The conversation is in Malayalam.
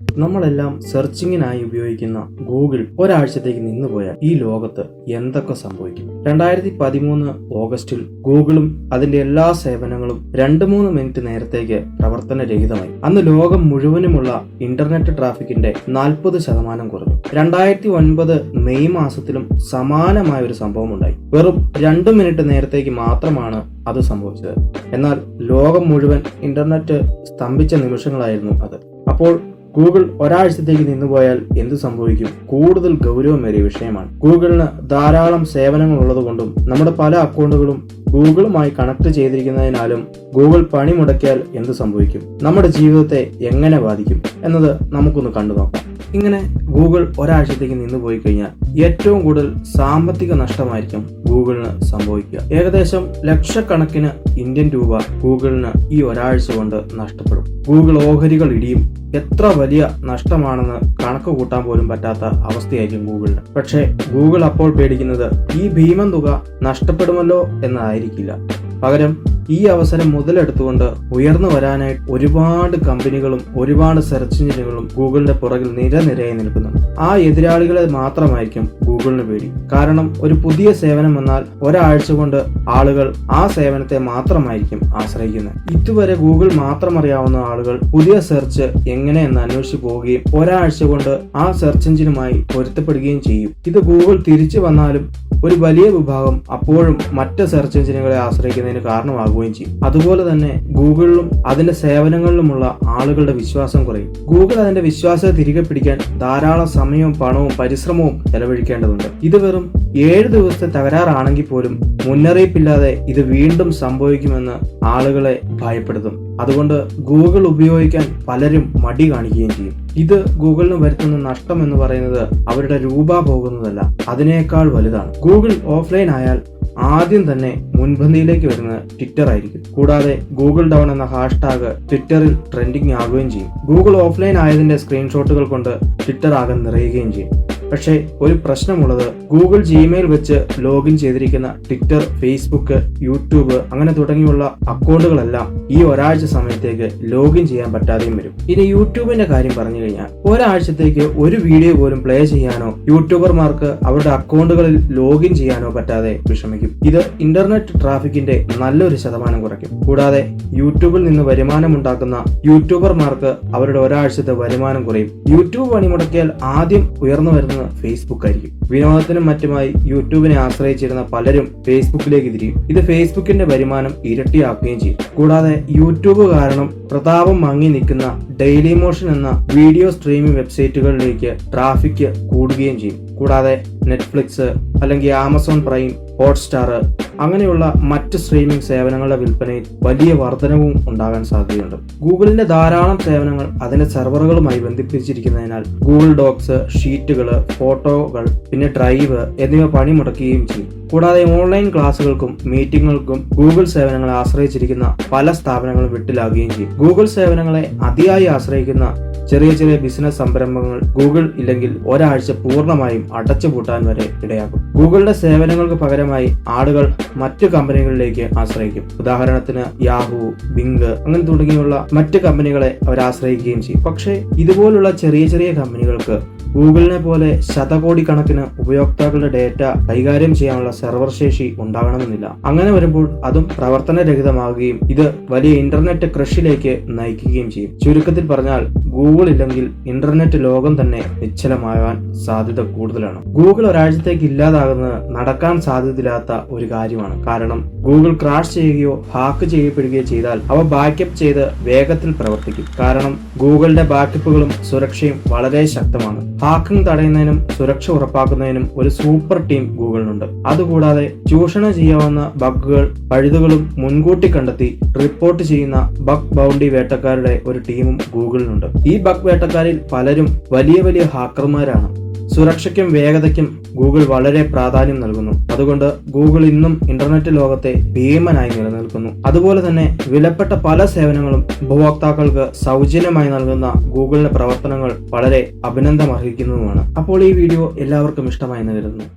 നമ്മളെല്ലാം സെർച്ചിങ്ങിനായി ഉപയോഗിക്കുന്ന ഗൂഗിൾ ഒരാഴ്ചത്തേക്ക് നിന്നുപോയാൽ ഈ ലോകത്ത് എന്തൊക്കെ സംഭവിക്കും? 2013 ഓഗസ്റ്റിൽ ഗൂഗിളും അതിന്റെ എല്ലാ സേവനങ്ങളും 2-3 മിനിറ്റ് നേരത്തേക്ക് പ്രവർത്തനരഹിതമായി. അന്ന് ലോകം മുഴുവനുമുള്ള ഇന്റർനെറ്റ് ട്രാഫിക്കിന്റെ 40% കുറഞ്ഞു. 2009 മെയ് മാസത്തിലും സമാനമായ ഒരു സംഭവം ഉണ്ടായി. വെറും 2 മിനിറ്റ് നേരത്തേക്ക് മാത്രമാണ് അത് സംഭവിച്ചത്. എന്നാൽ ലോകം മുഴുവൻ ഇന്റർനെറ്റ് സ്തംഭിച്ച നിമിഷങ്ങളായിരുന്നു അത്. അപ്പോൾ ഗൂഗിൾ ഒരാഴ്ചത്തേക്ക് നിന്നുപോയാൽ എന്ത് സംഭവിക്കും? കൂടുതൽ ഗൗരവമേറിയ വിഷയമാണ്. ഗൂഗിളിന് ധാരാളം സേവനങ്ങൾ ഉള്ളതുകൊണ്ടും നമ്മുടെ പല അക്കൗണ്ടുകളും ഗൂഗിളുമായി കണക്ട് ചെയ്തിരിക്കുന്നതിനാലും ഗൂഗിൾ പണി മുടക്കിയാൽ എന്ത് സംഭവിക്കും? നമ്മുടെ ജീവിതത്തെ എങ്ങനെ ബാധിക്കും എന്നത് നമുക്കൊന്ന് കണ്ടു നോക്കാം. ഇങ്ങനെ ഗൂഗിൾ ഒരാഴ്ചത്തേക്ക് നിന്നുപോയി കഴിഞ്ഞാൽ ഏറ്റവും കൂടുതൽ സാമ്പത്തിക നഷ്ടമായിരിക്കും ഗൂഗിളിന് സംഭവിക്കുക. ഏകദേശം ലക്ഷക്കണക്കിന് ഇന്ത്യൻ രൂപ ഗൂഗിളിന് ഈ ഒരാഴ്ച കൊണ്ട് നഷ്ടപ്പെടും. ഗൂഗിൾ ഓഹരികൾ ഇടിയും. എത്ര വലിയ നഷ്ടമാണെന്ന് കണക്ക് കൂട്ടാൻ പോലും പറ്റാത്ത അവസ്ഥയായിരിക്കും ഗൂഗിളിന്. പക്ഷേ ഗൂഗിൾ അപ്പോൾ പേടിക്കുന്നത് ഈ ഭീമൻ തുക നഷ്ടപ്പെടുമല്ലോ എന്നായിരിക്കില്ല. പകരം ഈ അവസരം മുതലെടുത്തുകൊണ്ട് ഉയർന്നു വരാനായിട്ട് ഒരുപാട് കമ്പനികളും ഒരുപാട് സെർച്ച് എഞ്ചിനുകളും ഗൂഗിളിന്റെ പുറകിൽ നിരനിരയായി നിൽക്കുന്നു. ആ എതിരാളികളെ മാത്രമായിരിക്കും ഗൂഗിളിന് പേടി. കാരണം ഒരു പുതിയ സേവനം വന്നാൽ ഒരാഴ്ച കൊണ്ട് ആളുകൾ ആ സേവനത്തെ മാത്രമായിരിക്കും ആശ്രയിക്കുന്നത്. ഇതുവരെ ഗൂഗിൾ മാത്രം അറിയാവുന്ന ആളുകൾ പുതിയ സെർച്ച് എങ്ങനെയെന്ന് അന്വേഷിച്ചു പോവുകയും ഒരാഴ്ച കൊണ്ട് ആ സെർച്ച് എഞ്ചിനുമായി പൊരുത്തപ്പെടുകയും ചെയ്യും. ഇത് ഗൂഗിൾ തിരിച്ചു വന്നാലും ഒരു വലിയ വിഭാഗം അപ്പോഴും മറ്റ് സെർച്ച് എഞ്ചിനുകളെ ആശ്രയിക്കുന്നതിന് കാരണമാകുകയും ചെയ്യും. അതുപോലെ തന്നെ ഗൂഗിളിലും അതിന്റെ സേവനങ്ങളിലുമുള്ള ആളുകളുടെ വിശ്വാസം കുറയും. ഗൂഗിൾ അതിന്റെ വിശ്വാസത്തെ തിരികെ പിടിക്കാൻ ധാരാളം സമയവും പണവും പരിശ്രമവും ചെലവഴിക്കേണ്ടതുണ്ട്. ഇത് വെറും 7 ദിവസത്തെ തകരാറാണെങ്കിൽ പോലും മുന്നറിയിപ്പില്ലാതെ ഇത് വീണ്ടും സംഭവിക്കുമെന്ന് ആളുകളെ ഭയപ്പെടുത്തും. അതുകൊണ്ട് ഗൂഗിൾ ഉപയോഗിക്കാൻ പലരും മടി കാണിക്കുകയും ചെയ്യും. ഇത് ഗൂഗിളിന് വരുത്തുന്ന നഷ്ടം എന്ന് പറയുന്നത് അവരുടെ രൂപ പോകുന്നതല്ല, അതിനേക്കാൾ വലുതാണ്. ഗൂഗിൾ ഓഫ്ലൈൻ ആയാൽ ആദ്യം തന്നെ മുൻപന്തിയിലേക്ക് വരുന്നത് ട്വിറ്റർ ആയിരിക്കും. കൂടാതെ ഗൂഗിൾ ഡൗൺ എന്ന ഹാഷ്ടാഗ് ട്വിറ്ററിൽ ട്രെൻഡിങ് ആകുകയും ചെയ്യും. ഗൂഗിൾ ഓഫ്ലൈൻ ആയതിന്റെ സ്ക്രീൻഷോട്ടുകൾ കൊണ്ട് ട്വിറ്റർ ആകെ നിറയുകയും ചെയ്യും. പക്ഷേ ഒരു പ്രശ്നമുള്ളത് ഗൂഗിൾ ജിമെയിൽ വെച്ച് ലോഗിൻ ചെയ്തിരിക്കുന്ന ട്വിറ്റർ, ഫേസ്ബുക്ക്, യൂട്യൂബ് അങ്ങനെ തുടങ്ങിയുള്ള അക്കൗണ്ടുകളെല്ലാം ഈ ഒരാഴ്ച സമയത്തേക്ക് ലോഗിൻ ചെയ്യാൻ പറ്റാതെയും വരും. ഇനി യൂട്യൂബിന്റെ കാര്യം പറഞ്ഞു കഴിഞ്ഞാൽ ഒരാഴ്ചത്തേക്ക് ഒരു വീഡിയോ പോലും പ്ലേ ചെയ്യാനോ യൂട്യൂബർമാർക്ക് അവരുടെ അക്കൗണ്ടുകളിൽ ലോഗിൻ ചെയ്യാനോ പറ്റാതെ വിഷമിക്കും. ഇത് ഇന്റർനെറ്റ് ട്രാഫിക്കിന്റെ നല്ലൊരു ശതമാനം കുറയ്ക്കും. കൂടാതെ യൂട്യൂബിൽ നിന്ന് വരുമാനമുണ്ടാക്കുന്ന യൂട്യൂബർമാർക്ക് അവരുടെ ഒരാഴ്ചത്തെ വരുമാനം കുറയും. യൂട്യൂബ് പണിമുടക്കിയാൽ ആദ്യം ഉയർന്നു വരുന്ന ഫേസ്ബുക്ക് ആയിരിക്കും. വിനോദത്തിനും മറ്റുമായി യൂട്യൂബിനെ ആശ്രയിച്ചിരുന്ന പലരും ഫേസ്ബുക്കിലേക്ക് തിരിയും. ഇത് ഫേസ്ബുക്കിന്റെ വരുമാനം ഇരട്ടിയാക്കുകയും ചെയ്യും. കൂടാതെ യൂട്യൂബ് കാരണം പ്രതാപം മങ്ങി നിൽക്കുന്ന ഡെയിലി മോഷൻ എന്ന വീഡിയോ സ്ട്രീമിംഗ് വെബ്സൈറ്റുകളിലേക്ക് ട്രാഫിക് കൂടുകയും ചെയ്യും. കൂടാതെ നെറ്റ്ഫ്ലിക്സ് അല്ലെങ്കിൽ ആമസോൺ പ്രൈം, ഹോട്ട്സ്റ്റാർ അങ്ങനെയുള്ള മറ്റ് സ്ട്രീമിംഗ് സേവനങ്ങളുടെ വിൽപ്പനയിൽ വലിയ വർധനവും ഉണ്ടാകാൻ സാധ്യതയുണ്ട്. ഗൂഗിളിന്റെ ധാരാളം സേവനങ്ങൾ അതിന്റെ സെർവറുകളുമായി ബന്ധിപ്പിച്ചിരിക്കുന്നതിനാൽ ഗൂഗിൾ ഡോക്സ്, ഷീറ്റുകൾ, ഫോട്ടോകൾ, പിന്നെ ഡ്രൈവ് എന്നിവ പണിമുടക്കുകയും ചെയ്യും. കൂടാതെ ഓൺലൈൻ ക്ലാസുകൾക്കും മീറ്റിങ്ങുകൾക്കും ഗൂഗിൾ സേവനങ്ങളെ ആശ്രയിച്ചിരിക്കുന്ന പല സ്ഥാപനങ്ങളും വിട്ടിലാകുകയും ചെയ്യും. ഗൂഗിൾ സേവനങ്ങളെ അതിയായി ആശ്രയിക്കുന്ന ചെറിയ ചെറിയ ബിസിനസ് സംരംഭങ്ങൾ ഗൂഗിൾ ഇല്ലെങ്കിൽ ഒരാഴ്ച പൂർണ്ണമായും അടച്ചുപൂട്ടാൻ വരെ ഇടയാക്കും. ഗൂഗിളിന്റെ സേവനങ്ങൾക്ക് പകരമായി ആളുകൾ മറ്റു കമ്പനികളിലേക്ക് ആശ്രയിക്കും. ഉദാഹരണത്തിന് യാഹൂ, ബിങ് അങ്ങനെ തുടങ്ങിയുള്ള മറ്റ് കമ്പനികളെ അവർ ആശ്രയിക്കുകയും ചെയ്യും. പക്ഷേ ഇതുപോലുള്ള ചെറിയ ചെറിയ കമ്പനികൾക്ക് ഗൂഗിളിനെ പോലെ ശതകോടിക്കണക്കിന് ഉപയോക്താക്കളുടെ ഡേറ്റ കൈകാര്യം ചെയ്യാനുള്ള സെർവർ ശേഷി ഉണ്ടാകണമെന്നില്ല. അങ്ങനെ വരുമ്പോൾ അതും പ്രവർത്തനരഹിതമാകുകയും ഇത് വലിയ ഇന്റർനെറ്റ് ക്രഷിലേക്ക് നയിക്കുകയും ചെയ്യും. ചുരുക്കത്തിൽ പറഞ്ഞാൽ ഗൂഗിൾ ഇല്ലെങ്കിൽ ഇന്റർനെറ്റ് ലോകം തന്നെ നിശ്ചലമാകാൻ സാധ്യത കൂടുതലാണ്. ഗൂഗിൾ ഒരാഴ്ചത്തേക്ക് ഇല്ലാതാകുന്നത് നടക്കാൻ സാധ്യതയില്ലാത്ത ഒരു കാര്യമാണ്. കാരണം ഗൂഗിൾ ക്രാഷ് ചെയ്യുകയോ ഹാക്ക് ചെയ്യപ്പെടുകയോ ചെയ്താൽ അവ ബാക്കപ്പ് ചെയ്ത് വേഗത്തിൽ പ്രവർത്തിക്കും. കാരണം ഗൂഗിളിന്റെ ബാക്കപ്പുകളും സുരക്ഷയും വളരെ ശക്തമാണ്. ഹാക്കിംഗ് തടയുന്നതിനും സുരക്ഷ ഉറപ്പാക്കുന്നതിനും ഒരു സൂപ്പർ ടീം ഗൂഗിളിനുണ്ട്. അതുകൂടാതെ ചൂഷണം ചെയ്യാവുന്ന ബഗ്ഗുകൾ, പഴുതുകളും മുൻകൂട്ടി കണ്ടെത്തി റിപ്പോർട്ട് ചെയ്യുന്ന ബഗ് ബൗണ്ടി വേട്ടക്കാരുടെ ഒരു ടീമും ഗൂഗിളിനുണ്ട്. ഈ ബഗ് വേട്ടക്കാരിൽ പലരും വലിയ വലിയ ഹാക്കർമാരാണ്. സുരക്ഷയ്ക്കും വേഗതയ്ക്കും ഗൂഗിൾ വളരെ പ്രാധാന്യം നൽകുന്നു. അതുകൊണ്ട് ഗൂഗിൾ ഇന്നും ഇന്റർനെറ്റ് ലോകത്തെ ഭീമനായി നിലനിൽക്കുന്നു. അതുപോലെ തന്നെ വിലപ്പെട്ട പല സേവനങ്ങളും ഉപഭോക്താക്കൾക്ക് സൗജന്യമായി നൽകുന്ന ഗൂഗിളിന്റെ പ്രവർത്തനങ്ങൾ വളരെ അഭിനന്ദനം അർഹിക്കുന്നതുമാണ്. അപ്പോൾ ഈ വീഡിയോ എല്ലാവർക്കും ഇഷ്ടമായി എന്ന് കരുതുന്നു.